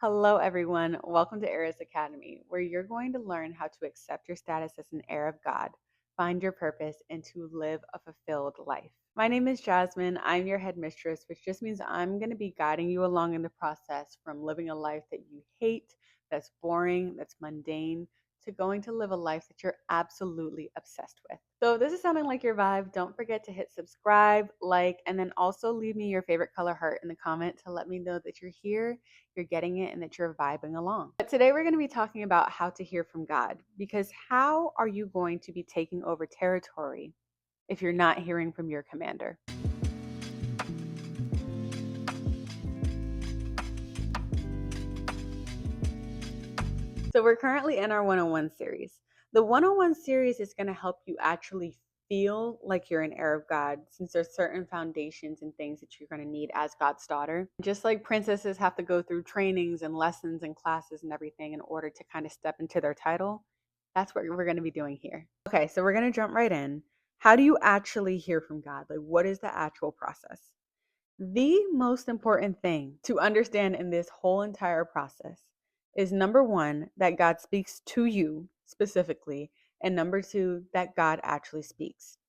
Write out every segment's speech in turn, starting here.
Hello, everyone. Welcome to Eris Academy, where you're going to learn how to accept your status as an heir of God, find your purpose, and to live a fulfilled life. My name is Jasmine. I'm your head mistress, which just means I'm going to be guiding you along in the process from living a life that you hate, that's boring, that's mundane, to going to live a life that you're absolutely obsessed with. So, if this is sounding like your vibe, don't forget to hit subscribe, like, and then also leave me your favorite color heart in the comment to let me know that you're here, you're getting it, and that you're vibing along. But today we're going to be talking about how to hear from God, because how are you going to be taking over territory if you're not hearing from your commander? So we're currently in our 101 series. The 101 series is going to help you actually feel like you're an heir of God, since there's certain foundations and things that you're going to need as God's daughter. Just like princesses have to go through trainings and lessons and classes and everything in order to kind of step into their title, that's what we're going to be doing here. Okay, so we're going to jump right in. How do you actually hear from God? Like, what is the actual process? The most important thing to understand in this whole entire process is number one, that God speaks to you specifically, and number two, that God actually speaks.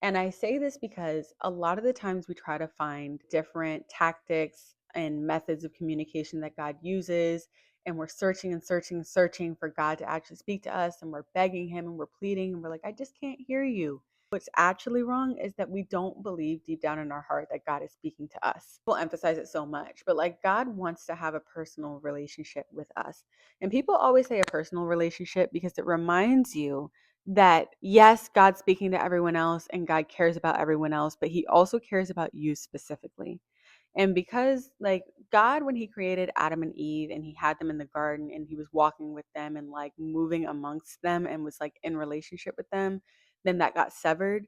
And I say this because a lot of the times we try to find different tactics and methods of communication that God uses, and we're searching and searching and searching for God to actually speak to us, and we're begging Him and we're pleading, and we're like, I just can't hear you. What's actually wrong is that we don't believe deep down in our heart that God is speaking to us. We'll emphasize it so much, but like God wants to have a personal relationship with us. And people always say a personal relationship because it reminds you that yes, God's speaking to everyone else and God cares about everyone else, but He also cares about you specifically. And because, like, God, when He created Adam and Eve and He had them in the garden and He was walking with them and like moving amongst them and was like in relationship with them, then that got severed.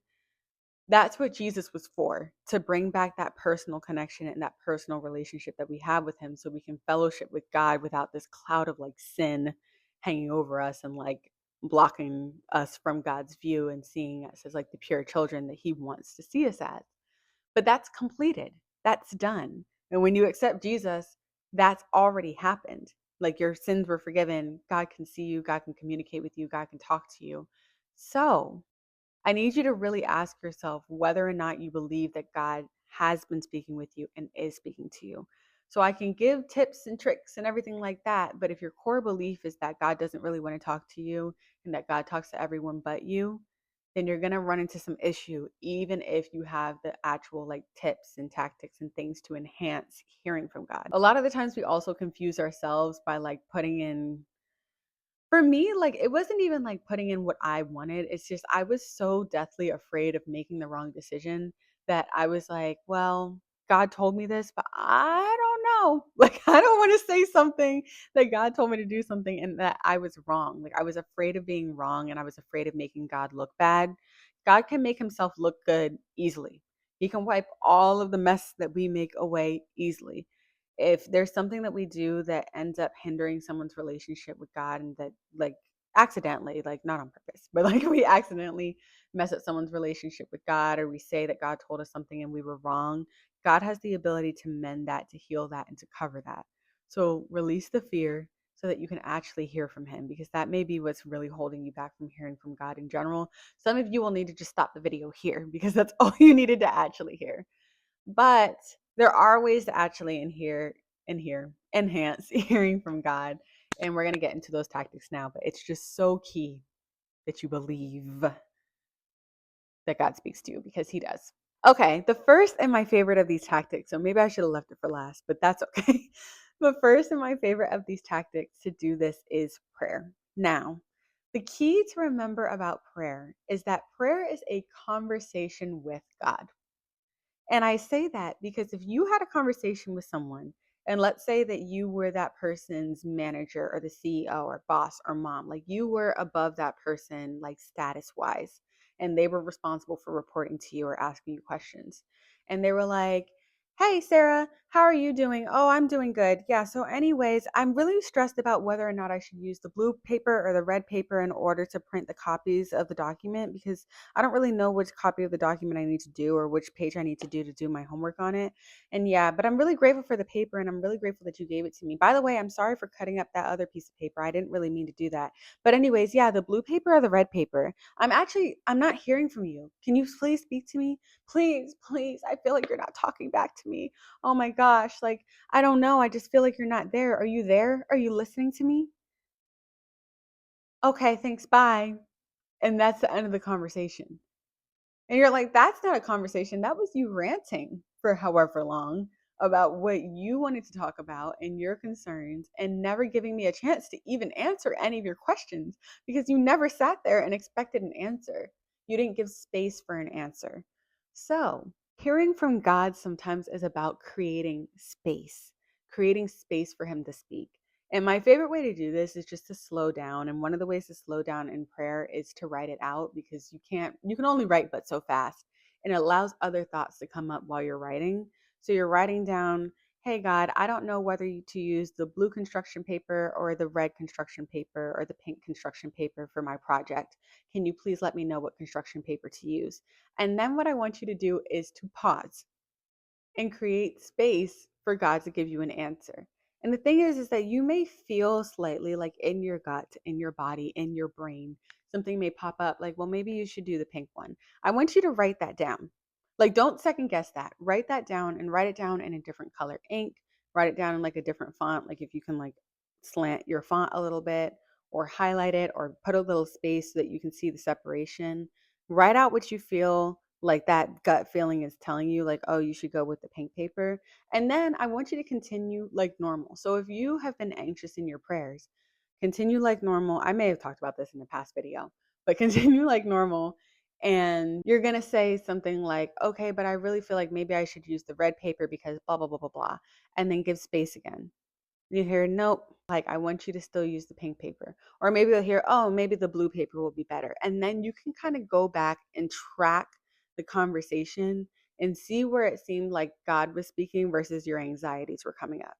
That's what Jesus was for, to bring back that personal connection and that personal relationship that we have with Him so we can fellowship with God without this cloud of like sin hanging over us and like blocking us from God's view and seeing us as like the pure children that He wants to see us as. But that's completed, that's done. And when you accept Jesus, that's already happened. Like your sins were forgiven. God can see you, God can communicate with you, God can talk to you. So, I need you to really ask yourself whether or not you believe that God has been speaking with you and is speaking to you. So I can give tips and tricks and everything like that. But if your core belief is that God doesn't really want to talk to you and that God talks to everyone but you, then you're going to run into some issue, even if you have the actual like tips and tactics and things to enhance hearing from God. A lot of the times we also confuse ourselves by like putting in, for me, like, it wasn't even, like, putting in what I wanted, it's just I was so deathly afraid of making the wrong decision that I was like, "Well, God told me this, but I don't know." Like, I don't wanna say something that God told me to do something and that I was wrong. Like, I was afraid of being wrong, and I was afraid of making God look bad. God can make Himself look good easily. He can wipe all of the mess that we make away easily. If there's something that we do that ends up hindering someone's relationship with God and that like accidentally, like not on purpose, but like we accidentally mess up someone's relationship with God, or we say that God told us something and we were wrong, God has the ability to mend that, to heal that, and to cover that. So release the fear so that you can actually hear from Him, because that may be what's really holding you back from hearing from God in general. Some of you will need to just stop the video here because that's all you needed to actually hear. But there are ways to actually enhance hearing from God. And we're going to get into those tactics now, but it's just so key that you believe that God speaks to you, because He does. Okay, the first and my favorite of these tactics, so maybe I should have left it for last, but that's okay. The first and my favorite of these tactics to do this is prayer. Now, the key to remember about prayer is that prayer is a conversation with God. And I say that because if you had a conversation with someone, and let's say that you were that person's manager or the CEO or boss or mom, like you were above that person, like status wise, and they were responsible for reporting to you or asking you questions. And they were like, "Hey, Sarah, How are you doing? Oh, I'm doing good. Yeah. So, anyways, I'm really stressed about whether or not I should use the blue paper or the red paper in order to print the copies of the document because I don't really know which copy of the document I need to do or which page I need to do my homework on it. And yeah, but I'm really grateful for the paper and I'm really grateful that you gave it to me. By the way, I'm sorry for cutting up that other piece of paper. I didn't really mean to do that. But, anyways, yeah, the blue paper or the red paper. I'm not hearing from you. Can you please speak to me? Please, please. I feel like you're not talking back to me. Oh my gosh, like, I don't know, I just feel like you're not there. Are you there? Are you listening to me? Okay, thanks, bye. And that's the end of the conversation. And you're like, that's not a conversation. That was you ranting for however long about what you wanted to talk about and your concerns and never giving me a chance to even answer any of your questions because you never sat there and expected an answer. You didn't give space for an answer. So, hearing from God sometimes is about creating space for Him to speak. And my favorite way to do this is just to slow down. And one of the ways to slow down in prayer is to write it out because you can only write but so fast. And it allows other thoughts to come up while you're writing. So you're writing down, hey, God, I don't know whether to use the blue construction paper or the red construction paper or the pink construction paper for my project. Can you please let me know what construction paper to use? And then what I want you to do is to pause and create space for God to give you an answer. And the thing is that you may feel slightly like in your gut, in your body, in your brain, something may pop up like, well, maybe you should do the pink one. I want you to write that down. Like, don't second guess that. Write that down and write it down in a different color ink. Write it down in like a different font. Like, if you can, like, slant your font a little bit or highlight it or put a little space so that you can see the separation. Write out what you feel like that gut feeling is telling you, like, oh, you should go with the pink paper. And then I want you to continue like normal. So if you have been anxious in your prayers, continue like normal. I may have talked about this in the past video, but continue like normal. And you're going to say something like, okay, but I really feel like maybe I should use the red paper because blah, blah, blah, blah, blah. And then give space again. You hear, nope, like, I want you to still use the pink paper. Or maybe you'll hear, oh, maybe the blue paper will be better. And then you can kind of go back and track the conversation and see where it seemed like God was speaking versus your anxieties were coming up.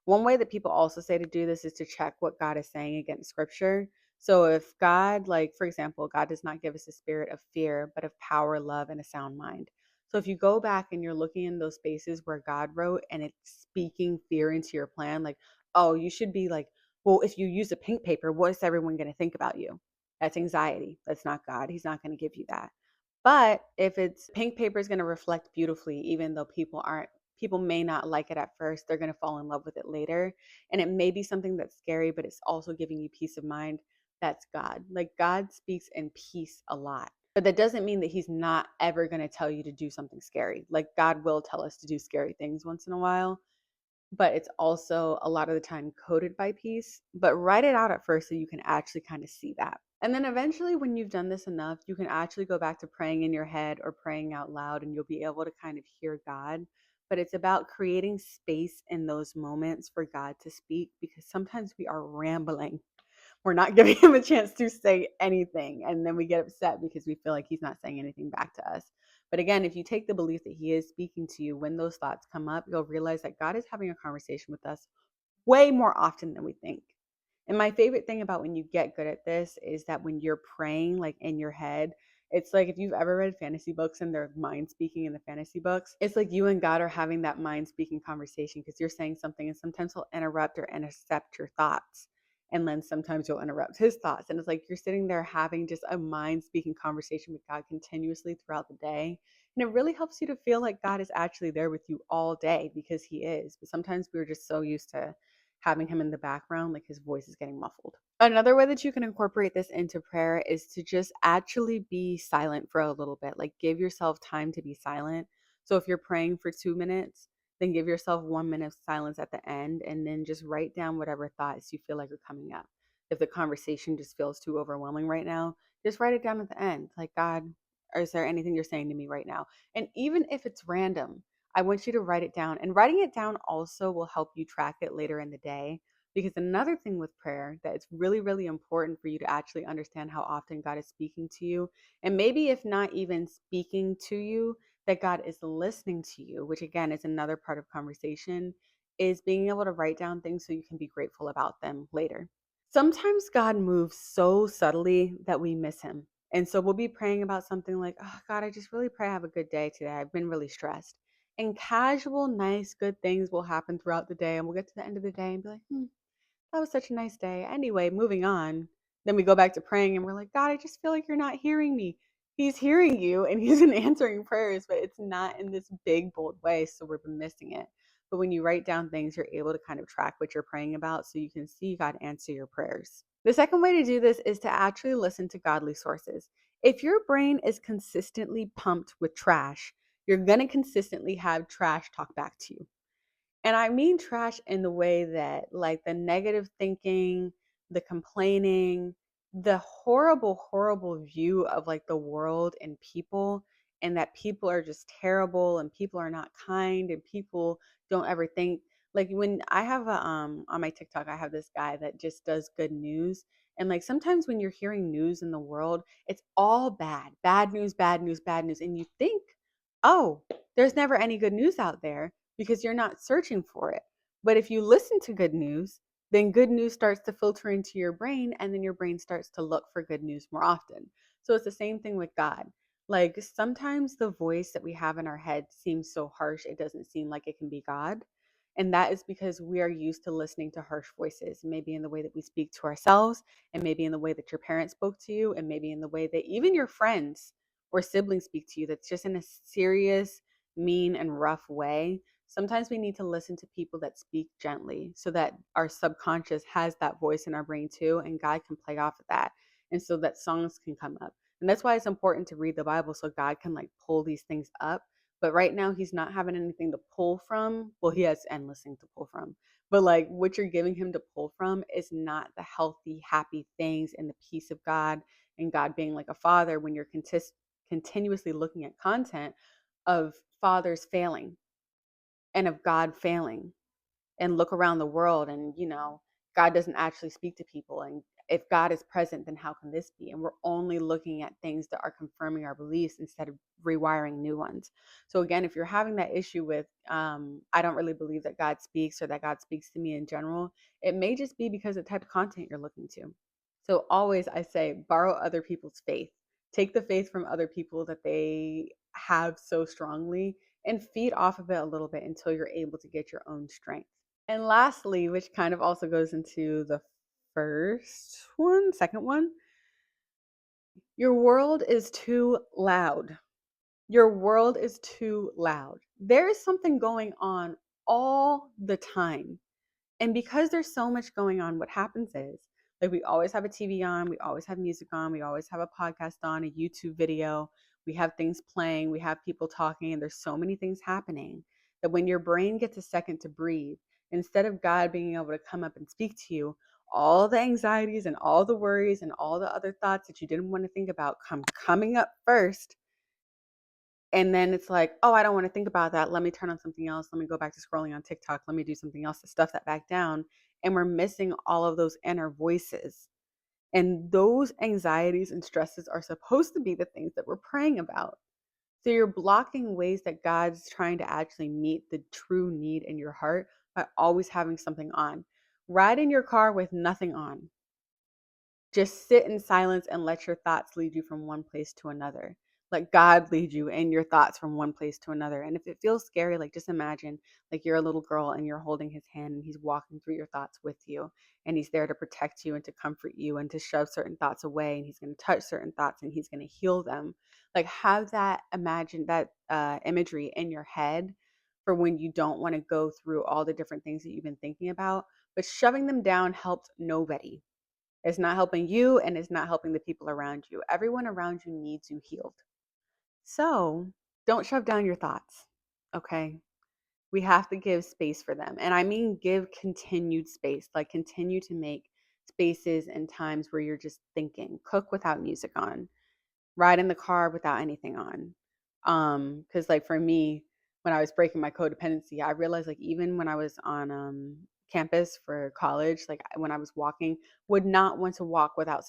One way that people also say to do this is to check what God is saying against scripture. So if God, like, for example, God does not give us a spirit of fear, but of power, love, and a sound mind. So if you go back and you're looking in those spaces where God wrote and it's speaking fear into your plan, like, oh, you should be like, well, if you use a pink paper, what is everyone going to think about you? That's anxiety. That's not God. He's not going to give you that. But if it's pink paper is going to reflect beautifully, even though people may not like it at first, they're going to fall in love with it later. And it may be something that's scary, but it's also giving you peace of mind. That's God. Like, God speaks in peace a lot. But that doesn't mean that he's not ever going to tell you to do something scary. Like, God will tell us to do scary things once in a while, but it's also a lot of the time coded by peace. But write it out at first so you can actually kind of see that. And then eventually, when you've done this enough, you can actually go back to praying in your head or praying out loud, and you'll be able to kind of hear God. But it's about creating space in those moments for God to speak because sometimes we are rambling. We're not giving him a chance to say anything. And then we get upset because we feel like he's not saying anything back to us. But again, if you take the belief that he is speaking to you when those thoughts come up, you'll realize that God is having a conversation with us way more often than we think. And my favorite thing about when you get good at this is that when you're praying, like in your head, it's like if you've ever read fantasy books and they're mind speaking in the fantasy books, it's like you and God are having that mind speaking conversation because you're saying something and sometimes he'll interrupt or intercept your thoughts. And then sometimes you'll interrupt his thoughts. And it's like you're sitting there having just a mind speaking conversation with God continuously throughout the day. And it really helps you to feel like God is actually there with you all day because he is. But sometimes we're just so used to having him in the background, like his voice is getting muffled. Another way that you can incorporate this into prayer is to just actually be silent for a little bit. Like, give yourself time to be silent. So if you're praying for 2 minutes, then give yourself 1 minute of silence at the end and then just write down whatever thoughts you feel like are coming up. If the conversation just feels too overwhelming right now, just write it down at the end. Like, God, is there anything you're saying to me right now? And even if it's random, I want you to write it down. And writing it down also will help you track it later in the day. Because another thing with prayer that it's really, really important for you to actually understand how often God is speaking to you. And maybe if not even speaking to you, that God is listening to you, which again is another part of conversation, is being able to write down things so you can be grateful about them later. Sometimes God moves so subtly that we miss him. And so we'll be praying about something like, oh, God, I just really pray I have a good day today. I've been really stressed. And casual, nice, good things will happen throughout the day. And we'll get to the end of the day and be like, that was such a nice day. Anyway, moving on. Then we go back to praying and we're like, God, I just feel like you're not hearing me. He's hearing you and he's been answering prayers, but it's not in this big, bold way. So we've been missing it. But when you write down things, you're able to kind of track what you're praying about so you can see God answer your prayers. The second way to do this is to actually listen to godly sources. If your brain is consistently pumped with trash, you're going to consistently have trash talk back to you. And I mean trash in the way that, like, the negative thinking, the complaining, the horrible, horrible view of like the world and people, and that people are just terrible and people are not kind and people don't ever think. Like when I have a on my TikTok, I have this guy that just does good news. And like sometimes when you're hearing news in the world, it's all bad, bad news, bad news, bad news. And you think, oh, there's never any good news out there because you're not searching for it. But if you listen to good news, then good news starts to filter into your brain, and then your brain starts to look for good news more often. So it's the same thing with God. Like sometimes the voice that we have in our head seems so harsh, it doesn't seem like it can be God. And that is because we are used to listening to harsh voices, maybe in the way that we speak to ourselves, and maybe in the way that your parents spoke to you, and maybe in the way that even your friends or siblings speak to you, that's just in a serious, mean, and rough way. Sometimes we need to listen to people that speak gently so that our subconscious has that voice in our brain too, and God can play off of that. And so that songs can come up. And that's why it's important to read the Bible so God can like pull these things up. But right now, he's not having anything to pull from. Well, he has endless things to pull from. But like what you're giving him to pull from is not the healthy, happy things and the peace of God and God being like a father when you're continuously looking at content of fathers failing and of God failing, and look around the world and, God doesn't actually speak to people. And if God is present, then how can this be? And we're only looking at things that are confirming our beliefs instead of rewiring new ones. So again, if you're having that issue with, I don't really believe that God speaks or that God speaks to me in general, it may just be because of the type of content you're looking to. So always I say, borrow other people's faith. Take the faith from other people that they have so strongly and feed off of it a little bit until you're able to get your own strength. And lastly, which kind of also goes into the second one, your world is too loud. Your world is too loud. There is something going on all the time. And because there's so much going on, what happens is like we always have a TV on, we always have music on, we always have a podcast on, a YouTube video, we have things playing, we have people talking, and there's so many things happening that when your brain gets a second to breathe, instead of God being able to come up and speak to you, all the anxieties and all the worries and all the other thoughts that you didn't want to think about come coming up first. And then it's like, oh, I don't want to think about that. Let me turn on something else. Let me go back to scrolling on TikTok. Let me do something else to stuff that back down. And we're missing all of those inner voices. And those anxieties and stresses are supposed to be the things that we're praying about. So you're blocking ways that God's trying to actually meet the true need in your heart by always having something on. Ride in your car with nothing on. Just sit in silence and let your thoughts lead you from one place to another. Let God lead you in your thoughts from one place to another. And if it feels scary, like just imagine like you're a little girl and you're holding his hand and he's walking through your thoughts with you. And he's there to protect you and to comfort you and to shove certain thoughts away. And he's going to touch certain thoughts and he's going to heal them. Like have that imagery in your head for when you don't want to go through all the different things that you've been thinking about. But shoving them down helps nobody. It's not helping you and it's not helping the people around you. Everyone around you needs you healed. So don't shove down your thoughts. Okay. We have to give space for them. And I mean, give continued space, like continue to make spaces and times where you're just thinking, cook without music on, ride in the car without anything on. Because like for me, when I was breaking my codependency, I realized like even when I was on campus for college, like when I was walking, would not want to walk without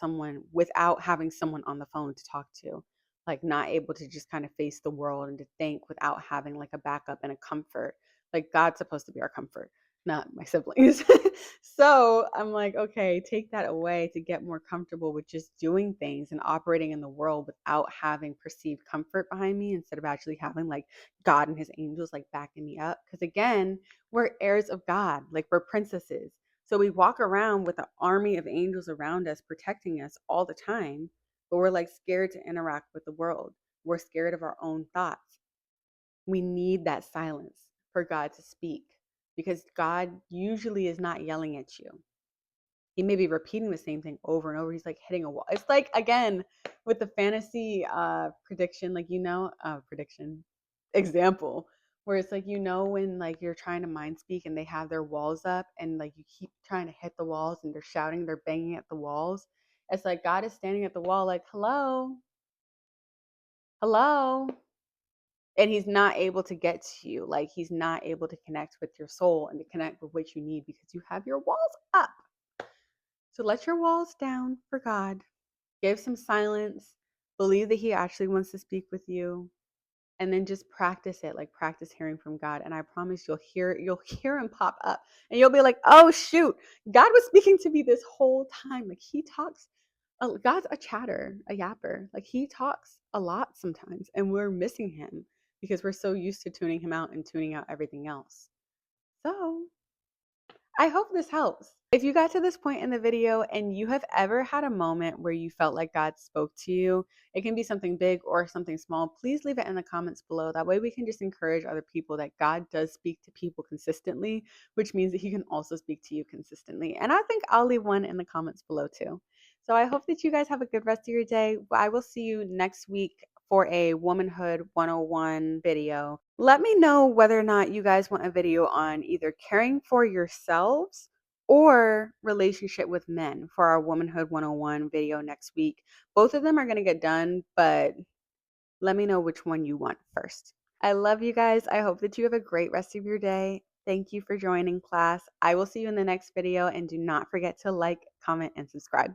having someone on the phone to talk to. like not able to just kind of face the world and to think without having like a backup and a comfort. Like God's supposed to be our comfort, not my siblings. So I'm like, okay, take that away to get more comfortable with just doing things and operating in the world without having perceived comfort behind me instead of actually having like God and his angels like backing me up. Because again, we're heirs of God, like we're princesses. So we walk around with an army of angels around us protecting us all the time, but we're like scared to interact with the world. We're scared of our own thoughts. We need that silence for God to speak because God usually is not yelling at you. He may be repeating the same thing over and over. He's like hitting a wall. It's like, again, with the fantasy prediction, like, prediction example, where it's like, when like you're trying to mind speak and they have their walls up and like you keep trying to hit the walls and they're shouting, they're banging at the walls. It's like God is standing at the wall, like, hello, hello. And he's not able to get to you. Like he's not able to connect with your soul and to connect with what you need because you have your walls up. So let your walls down for God. Give some silence. Believe that he actually wants to speak with you. And then just practice it, like practice hearing from God. And I promise you'll hear him pop up. And you'll be like, oh shoot, God was speaking to me this whole time. Like he talks. God's a chatter, a yapper. Like he talks a lot sometimes, and we're missing him because we're so used to tuning him out and tuning out everything else. So I hope this helps. If you got to this point in the video and you have ever had a moment where you felt like God spoke to you, it can be something big or something small, please leave it in the comments below. That way we can just encourage other people that God does speak to people consistently, which means that he can also speak to you consistently. And I think I'll leave one in the comments below too. So I hope that you guys have a good rest of your day. I will see you next week for a Womanhood 101 video. Let me know whether or not you guys want a video on either caring for yourselves or relationship with men for our Womanhood 101 video next week. Both of them are going to get done, but let me know which one you want first. I love you guys. I hope that you have a great rest of your day. Thank you for joining class. I will see you in the next video, and do not forget to like, comment, and subscribe.